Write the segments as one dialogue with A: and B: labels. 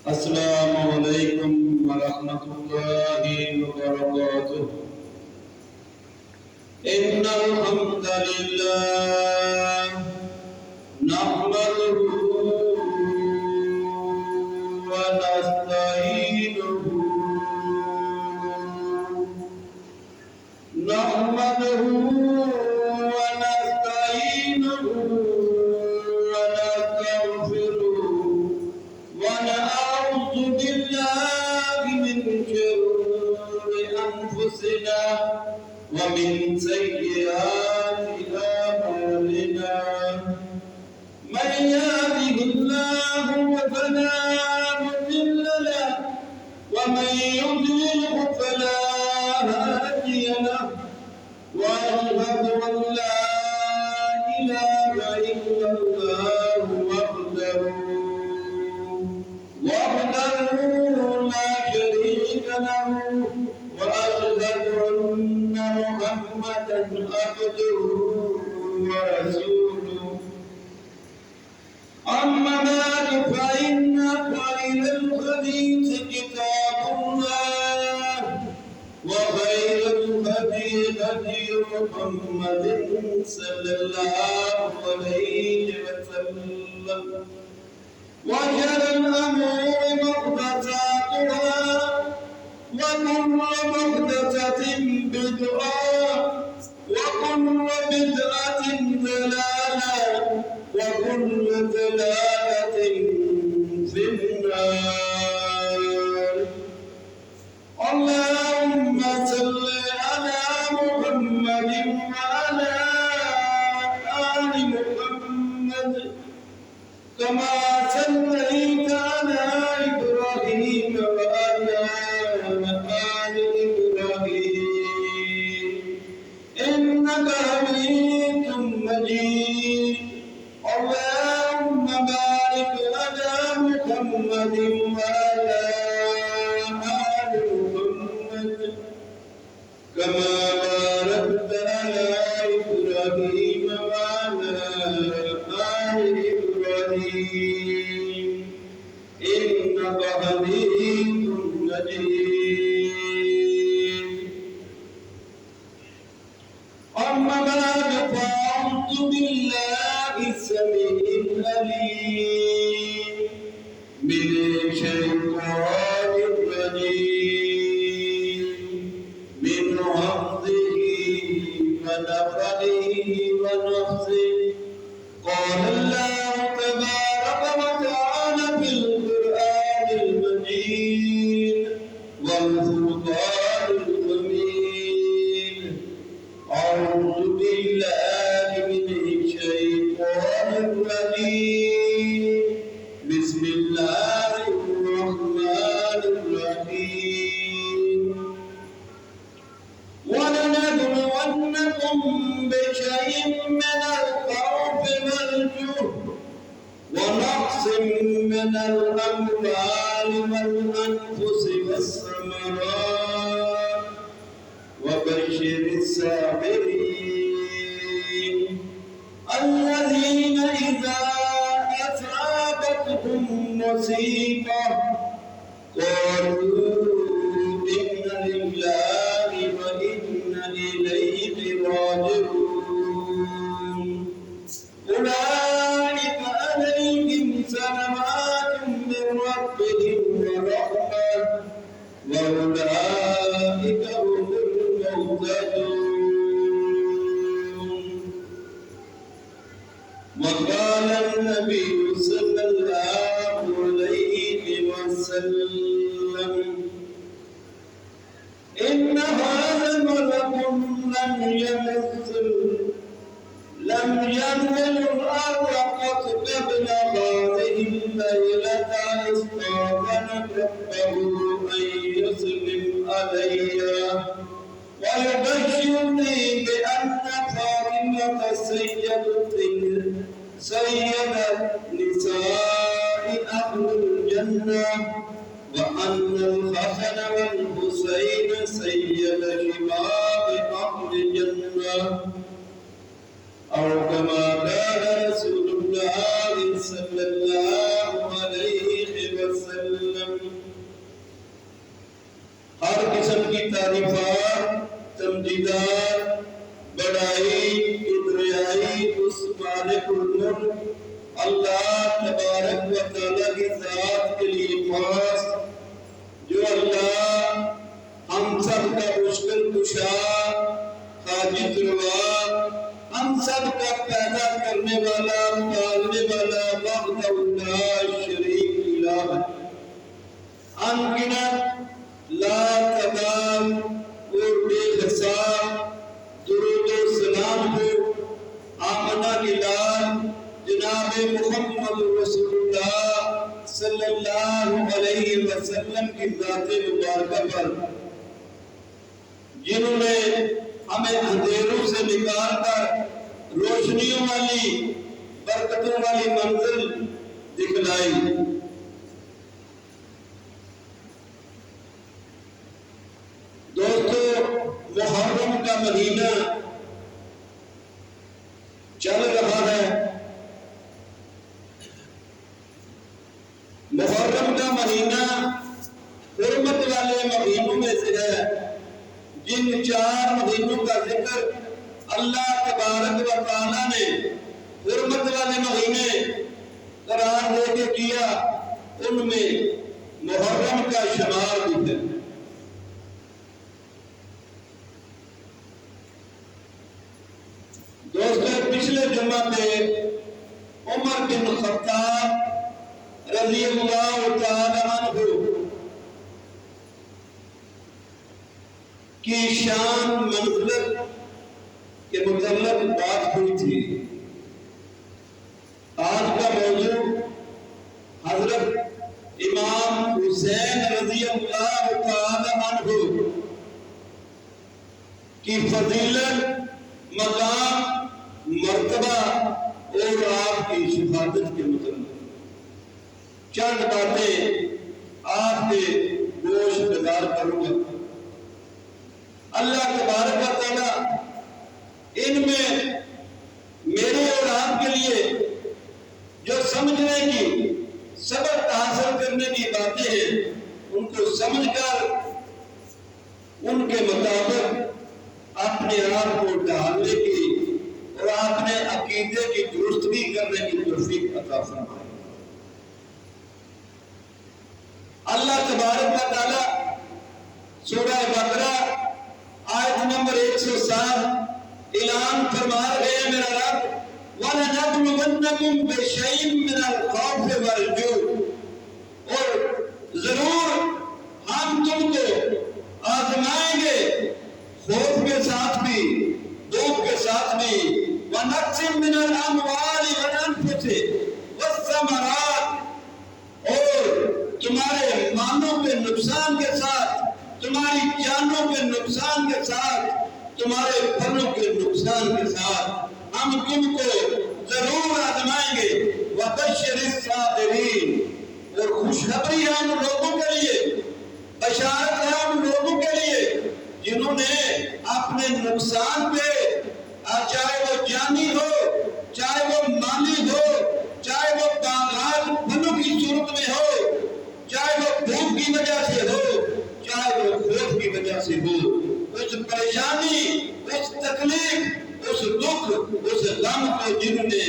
A: السلام عليكم ورحمة الله وبركاته. إن الحمد لله نحمده ونستعينه ونستغفره ونعوذ بالله من شرور أنفسنا ومن سيئات أعمالنا. من يهده الله فلا مضل له ومن يضلل فلا هادي له. وأشهد أن لا إله إلا الله وحده لا شريك له. وأشهد أن محمدا عبده ورسوله. أما بعد فإن خير الحديث كتاب الله وخير الهدي هدي محمد صلى الله عليه وسلم. وشر الأمور محدثاتها وكل محدثة بدعة وكل بدعة ضلالة وكل ضلالة في النار. اللهم صل على محمد وعلى آل محمد كما صليت على إبراهيم وعلى آل إبراهيم إنك حميد مجيد. اللهم بارك على محمد وعلى آل محمد كما باركت على إبراهيم وعلى آل إبراهيم إنك حميد مجيد. أما بعد فأعوذ بالله السميع العليم من الشيطان الرجيم من همزه ونفخه ونفثه. قال الله تبارك وتعالى في القرآن المجيد والفرقان الحميد. أعوذ بالله من الشيطان الرجيم بسم الله الرحمن الرحيم. ولنبلونكم بشيء من الخوف والجوع ونقص من الأموال والأنفس والثمرات وبشر الصابرين الذين إذا أصابتهم مصيبة قالوا إنا لله وإنا إليه راجعون. أولئك عليهم سلامات من ربهم ورحمة وأولئك هم المهتدون. وقال النبي صلى الله عليه وسلم إن هذا ملك لم ينزل الأرض قط قبل هذه الليلة استأذن ربه أن يسلم علي ويبشرني بأن فاطمة سيدة نساء أهل الجنة وأن الحسن والحسين سيد شباب أهل الجنة أو كما قال رسول الله صلى الله عليه وسلم. القدس مالک الملک اللہ تبارک و تعالیٰ کی ذات کے لیے خاص، جو اللہ ہم سب کا مشکل کشا، حاجت روا، ہم سب کا پیدا کرنے والا، پالنے والا، وحدہ لا شریک الہ ہے۔ انگنت لا تعداد اور بے حساب درود و سلام ہو آمنہ للہ جناب محمد رسول اللہ صلی اللہ علیہ وسلم کی ذات مبارکہ پر، جنہوں نے ہمیں اندھیروں سے نکال کر روشنیوں والی، برکتوں والی منزل دکھلائی۔ دوستو، محرم کا مہینہ چل رہا ہے۔ محرم کا مہینہ حرمت والے مہینوں میں سے ہے، جن 4 مہینوں کا ذکر اللہ تبارک و تعالیٰ نے حرمت والے مہینے قرار دے کے کیا، ان میں محرم کا شمار بھی ہے۔ دوستو، پچھلے جمعہ پہ عمر بن خطاب رضی اللہ تعالی عنہ کی شان منزلت کے متعلق بات ہوئی تھی۔ آج کا موضوع حضرت امام حسین رضی اللہ تعالی عنہ کی فضیلت، مقام، مرتبہ اور آپ کی شہادت کے متعلق چند باتیں آپ کے گوش گزار کروں گا۔ اللہ تبارک و تعالیٰ ان میں میرے اور آپ کے لیے جو سمجھنے کی، سبق حاصل کرنے کی باتیں ہیں، ان کو سمجھ کر ان کے مطابق اپنے آپ کو ڈھالنے کی اور اپنے عقیدے کی درستگی کرنے کی توفیق عطا فرمائے۔ اللہ تبارک و تعالیٰ سورہ بقرہ آیت نمبر 107 اعلان فرما رہے ہیں، میرا رب وَلَنَبْلُوَنَّكُمْ بِشَيْءٍ مِّنَ الْخَوْفِ وَالْجُوعِ، اور ضرور ہم تم کو آزمائیں گے، خوف کے ساتھ بھی، بھوک کے ساتھ بھی، وَنَقْصٍ مِّنَ الْأَمْوَالِ وَالْأَنفُسِ وَالثَّمَرَاتِ، اور تمہارے مالوں کے نقصان کے ساتھ، تمہاری جانوں کے نقصان کے ساتھ، تمہارے پھلوں کے نقصان کے ساتھ ہم تم کو ضرور آزمائیں گے۔ وَبَشِّرِ الصَّابِرِينَ، اور خوشخبری ہے ان لوگوں کے لیے، بشارت ہے ان لوگوں کے لیے جنہوں نے اپنے نقصان پہ، چاہے وہ جانی ہو، چاہے وہ مالی ہو، چاہے وہ باغات پھلوں کی صورت میں ہو، چاہے وہ بھوک کی وجہ سے ہو، چاہے وہ خوف کی وجہ سے ہو، اس پریشانی، اس تکلیف، اس دکھ، اس غم کو جنہوں نے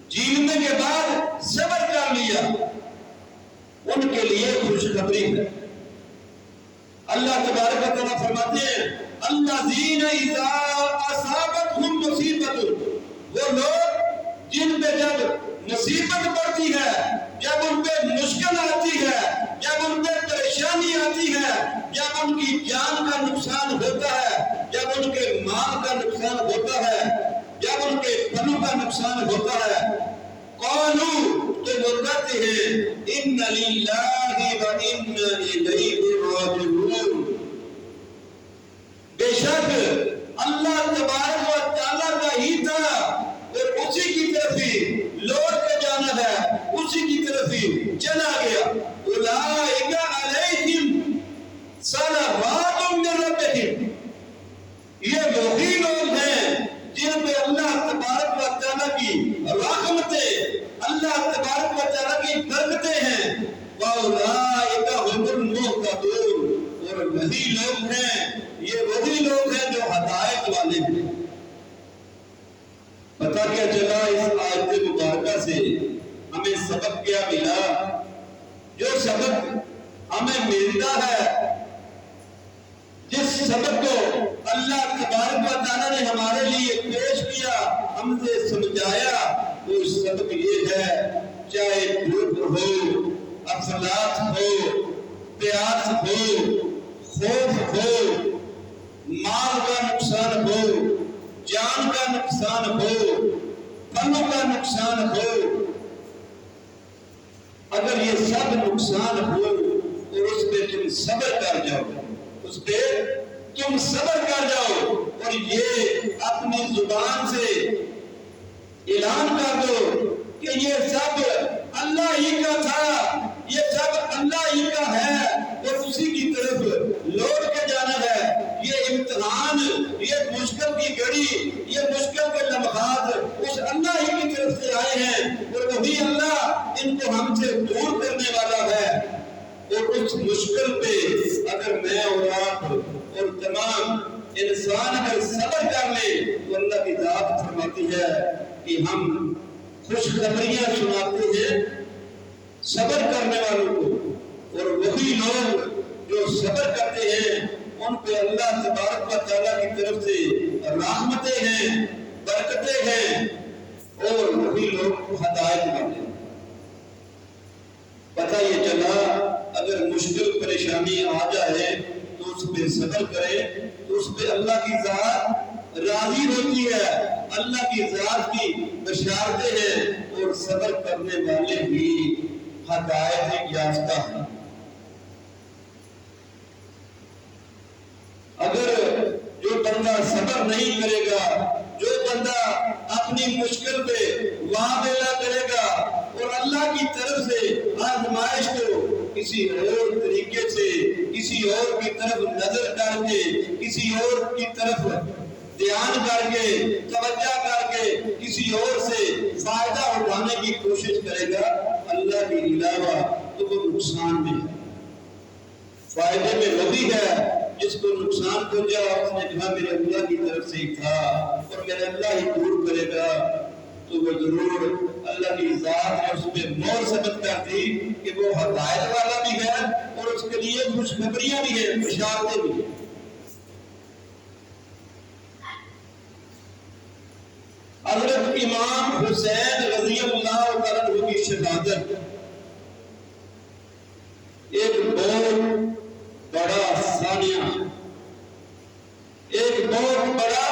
A: جینے کے بعد صبر کر لیا، ان کے لیے خوشخبری ہے۔ اللہ تبارک و تعالیٰ فرماتے ہیں الذین اذا اصابتہم مصیبت، وہ لوگ جن پہ جب مصیبت پڑتی ہے، جب ان پہ مشکل آتی ہے، جب ان پہ پریشانی آتی ہے، جب ان کی جان کا نقصان ہوتا ہے، جب ان کے مال کا نقصان ہوتا ہے، جب ان کے پھلوں کا نقصان ہوتا ہے، قالوا، تو وہ کہتے ہیں ان للہ و انا الیہ راجعون، بے شک اللہ تبارک و تعالیٰ کا ہی تھا اور اسی کی طرف ہی لوٹ کے جانا ہے، اسی کی طرف ہی چلا گیا۔ اولئک علیہم صلوات من ربہم، یہ وہی لوگ ہیں جن پہ اللہ تبارک و تعالیٰ کی رحمتیں، اللہ تبارک و تعالیٰ کی برکتیں ہیں۔ وَأُولَئِكَ هُمُ الْمُهْتَدُونَ، اور وہی لوگ ہیں، یہ وہی لوگ ہیں جو ہدایت والے ہیں۔ پتہ پتہ کیا چلا اس آیت مبارکہ سے ہمیں سبق کیا ملا؟ جو سبق ہمیں ملتا ہے، جس سبق کو اللہ تبارک و تعالیٰ نے ہمارے لیے پیش کیا، ہم سے سمجھایا، وہ سبق یہ ہے، چاہے بھوک ہو، افلاط ہو، پیاس ہو، خوف ہو، مال کا نقصان ہو، جان کا نقصان ہو، پھلوں کا نقصان ہو، اگر یہ سب نقصان ہو اور اس پہ تم صبر کر جاؤ، اس پہ تم صبر کر جاؤ اور یہ اپنی زبان سے اعلان کر دو کہ یہ سب اللہ ہی کا تھا، یہ سب اللہ ہی کا ہے اور اسی کی طرف لوٹ کے جانا ہے۔ یہ امتحان، یہ مشکل کی گھڑی، یہ مشکل کے لمحات اس اللہ ہی کی طرف سے آئے ہیں اور وہی اللہ ان کو ہم سے دور کرنے والا ہے۔ اور اس مشکل پہ اگر میں اور آپ اور تمام انسان اگر صبر کر لے تو اللہ کی ذات فرماتی ہے کہ ہم خوشخبریاں سناتے ہیں صبر کرنے والوں کو، اور وہی لوگ جو صبر کرتے ہیں ان پہ اللہ تبارک و تعالیٰ کی طرف سے رحمتیں ہیں، برکتیں ہیں، اور وہی لوگ ہدایت والے ہیں۔ پتہ یہ چلا اگر مشکل پریشانی آ جائے تو اس پہ صبر کرے تو اس پہ اللہ کی ذات راضی ہوتی ہے، اللہ کی ذات کی بشارتیں ہیں، اور صبر کرنے والے بھی ہدایت یافتہ ہیں۔ اگر جو بندہ صبر نہیں کرے گا، جو بندہ اپنی مشکل پہ واویلا کرے گا اور اللہ کی طرف سے آزمائش کو کسی اور طریقے سے، کسی اور کی طرف نظر کر کے، کسی اور کی طرف دھیان کر کے، توجہ کر کے کسی اور سے فائدہ اٹھانے کی کوشش کرے گا اللہ کے علاوہ، تو وہ نقصان میں ہے۔ فائدے میں وہی ہے جس کو نقصان پہنچا، اس نے کہا میرے اللہ کی طرف سے ہی تھا اور میرے اللہ ہی دور کرے گا، تو وہ ضرور اللہ کی ذات نے اس میں مور ثبت کر دی کہ وہ ہدایت والا بھی ہے اور اس کے لیے خوشخبریاں بھی ہیں، بشارتیں بھی ہیں۔ حضرت امام حسین رضی اللہ تعالیٰ عنہ کی شہادت ایک بہت بڑا سانیہ، ایک بہت بڑا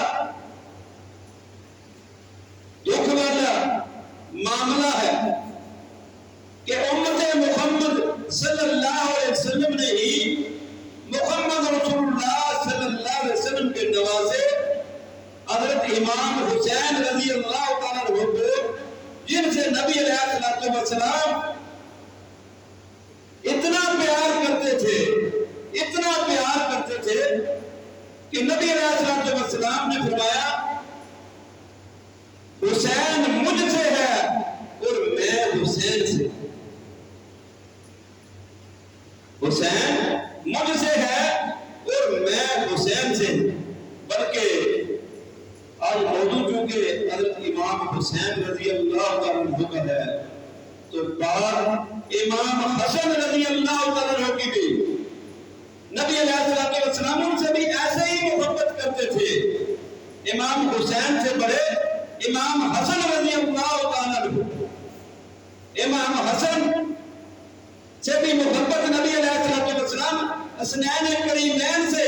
A: دکھ والا معاملہ ہے کہ امت محمد صلی اللہ علیہ وسلم نے ہی محمد رسول اللہ صلی اللہ علیہ وسلم کے نواسے حضرت امام حسین رضی اللہ تعالیٰ عنہ کو، جن سے نبی علیہ السلام اتنا پیار کرتے تھے، اتنا پیار کرتے تھے کہ نبی علیہ السلام نے فرمایا حسین مجھ سے ہے اور میں حسین سے، حسین مجھ سے ہے اور میں حسین سے۔ بلکہ آج موضوع چونکہ حضرت امام حسین رضی اللہ تعالیٰ عنہ کا ہے تو بعد امام حسن رضی اللہ تعالیٰ عنہ کی بھی نبی علیہ السلام ان سے بھی ایسے ہی محبت کرتے تھے۔ امام حسین سے بڑے امام حسن رضی اللہ تعالیٰ عنہ، امام حسن سے بھی محبت نبی علیہ السلام حسنین کریمین سے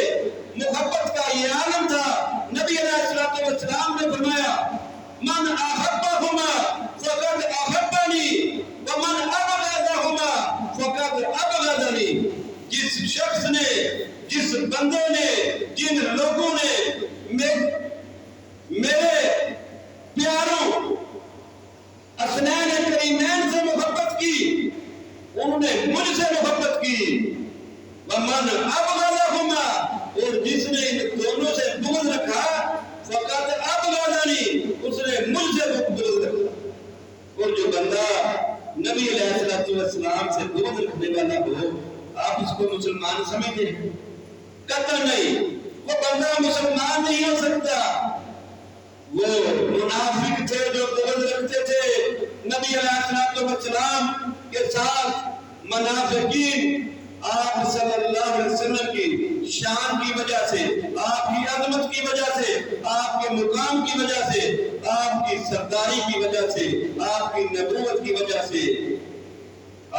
A: محبت کا یہ عالم تھا۔ نبی علیہ السلام نے فرمایا من احبہما فقد احبنی ومن ابغضہما فقد ابغضنی۔ جس شخص نے، جس بندے نے، جن لوگوں نے میرے پیاروں حسنین کریمین سے محبت کی، انہوں نے مجھ سے محبت کی۔ ومن ابغضہما، اور جس نے ان دونوں سے بغض رکھا، فقط ابغضنی، اس نے مجھ سے بغض رکھا۔ اور جو بندہ نبی علیہ السلام سے بغض رکھنے والا ہو، آپ اس کو مسلمان سمجھتے ہیں؟ قطعاً نہیں، وہ بندہ مسلمان نہیں ہو سکتا۔ وہ منافق تھے جو نبی علیہ السلام کے ساتھ منافقین آپ صلی اللہ علیہ وسلم کی شان کی وجہ سے، آپ کی عظمت کی وجہ سے، آپ کے مقام کی وجہ سے، آپ کی سرداری کی وجہ سے، آپ کی نبوت کی وجہ سے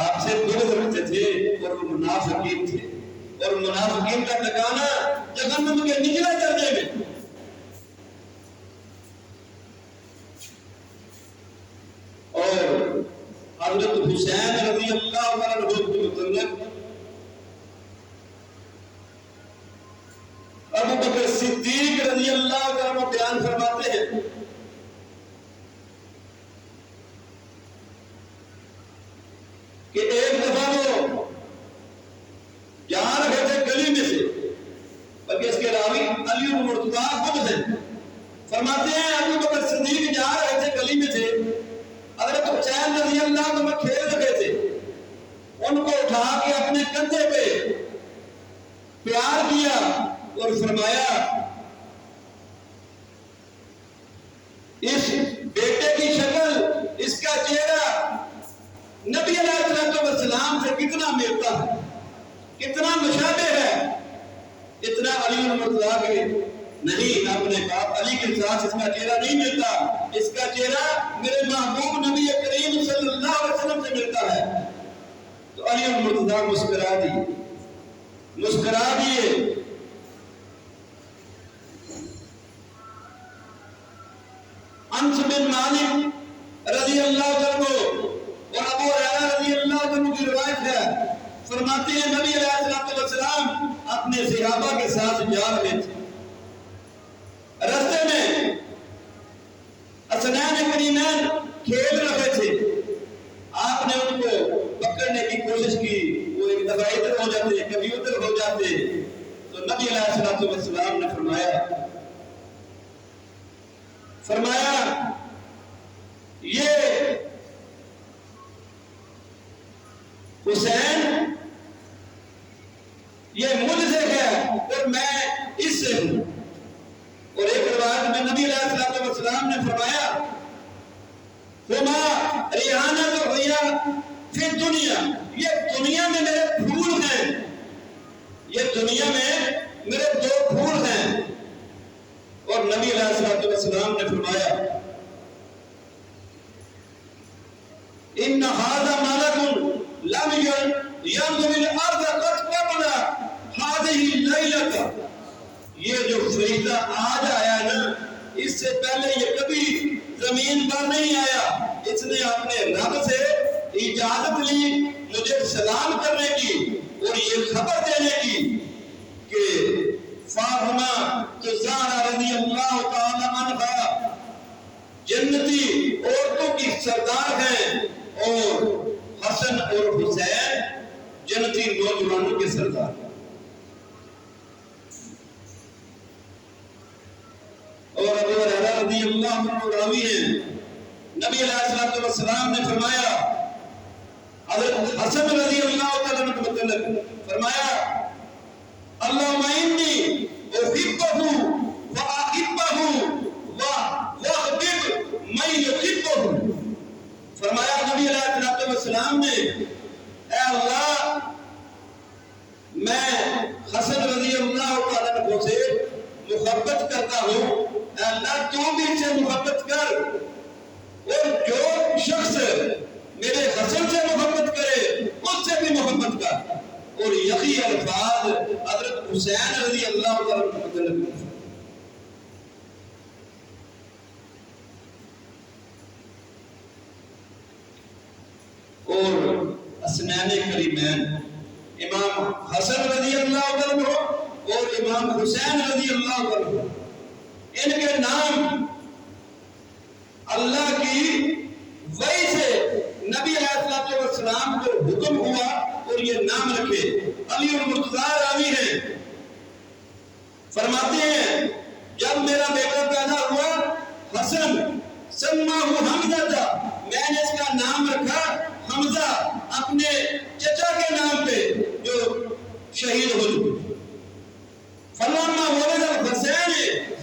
A: آپ سے بغض رکھتے تھے، اور وہ منافقین تھے، اور منافقین کا ٹھکانہ جہنم کے نچلے درجے میں۔ اور حضرت حسین رضی اللہ عنہ کے متعلق ابو بکر صدیق رضی اللہ عنہ بیان فرماتے ہیں کہ ایک دفعہ وہ جا رہے تھے گلی میں سے، بلکہ اس کے راوی علی بن مرتضیٰ خود ہیں، فرماتے ہیں ابو بکر صدیق جا رہے تھے گلی میں سے، حضرت حسین رضی اللہ عنہ کھیل رہے تھے، ان کو اٹھا کے اپنے کندھے پہ پیار کیا اور فرمایا اس بیٹے کی شکل، اس کا چہرہ نبی علیہ السلام سے کتنا ملتا ہے، کتنا مشابہ ہے، اتنا علی بن مرتضیٰ کے نہیں، اپنے باپ علی کے ساتھ اس کا چہرہ نہیں ملتا، اس کا چہرہ میرے محبوب نبی کریم صلی اللہ علیہ وسلم سے ملتا ہے۔ تو علی بن مرتضیٰ مسکرا دیے۔ انس بن مالک رضی اللہ عنہ اور ابو ہریرہ رضی اللہ عنہ کی روایت ہے، فرماتے ہیں نبی علیہ السلام اپنے صحابہ کے ساتھ جا رہے تھے، راستے میں حسنین کریمین کھیل رہے تھے، آپ نے ان کو پکڑنے کی کوشش کی، وہ ایک دفعہ ادھر ہو جاتے کبھی ادھر ہو جاتے، تو نبی علیہ السلام نے فرمایا یہ حسین یہ مجھ سے ہے اور میں اس سے ہوں۔ اور ایک روایت میں نبی علیہ السلام نے فرمایا ہما ریحانۃ الریا فی الدنیا، یہ دنیا میں میرے پھول ہیں، یہ دنیا میں میرے دو پھول ہیں۔ اور نبی علیہ السلام نے فرمایا ان ھذا ملک لم ينزل الارض قد قبل هذه الليلة، یہ جو فرشتہ آج آیا نا، اس سے پہلے یہ کبھی زمین پر نہیں آیا، اس نے اپنے رب سے اجازت لی مجھے سلام کرنے کی اور یہ خبر دینے کی کہ فاطمہ زہرا رضی اللہ تعالی عنہا جنتی عورتوں کی سردار ہیں، اور حسن اور حسین جنتی نوجوانوں کے سردار ہیں۔ اور ابو ہریرہ رضی اللہ عنہ راوی ہیں، نبی علیہ السلام نے فرمایا حضرت حسن رضی اللہ تعالیٰ عنہ متعلق فرمایا اللہم انی احبہ واحبہ واحبب من یحبہ، فرمایا نبی علیہ السلام نے اے اللہ میں حسن رضی اللہ تعالیٰ عنہ سے محبت کرتا ہوں، اے اللہ تو بھی ان سے محبت کر، اور جو شخص میرے حسن سے محبت کرے اس سے بھی محبت کر۔ اور یہی الفاظ حضرت حسین رضی اللہ تعالیٰ عنہ اور حسنین کریمین امام حسن رضی اللہ عنہ اور امام حسین رضی اللہ عنہ، ان کے نام اللہ کی وحی سے نبی علیہ السلام کو حکم ہوا اور یہ نام رکھے۔ علی بن مرتضیٰ راوی ہیں، فرماتے ہیں جب میرا بیٹا پیدا ہوا حسن سماہ حمزہ تھا، میں نے اس کا نام رکھا حمزہ، اپنے چچا کے نام پہ جو شہید ہوئے۔ فلما ولد الحسین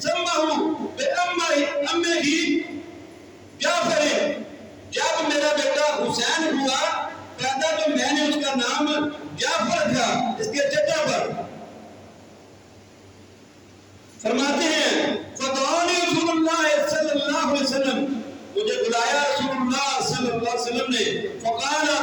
A: سماہ بأمہ جعفر، جب میرا بیٹا اس کے چچا پر. فرماتے ہیں فدعانی رسول اللہ صلی اللہ علیہ وسلم، مجھے بلایا رسول اللہ صلی اللہ علیہ وسلم نے. فقال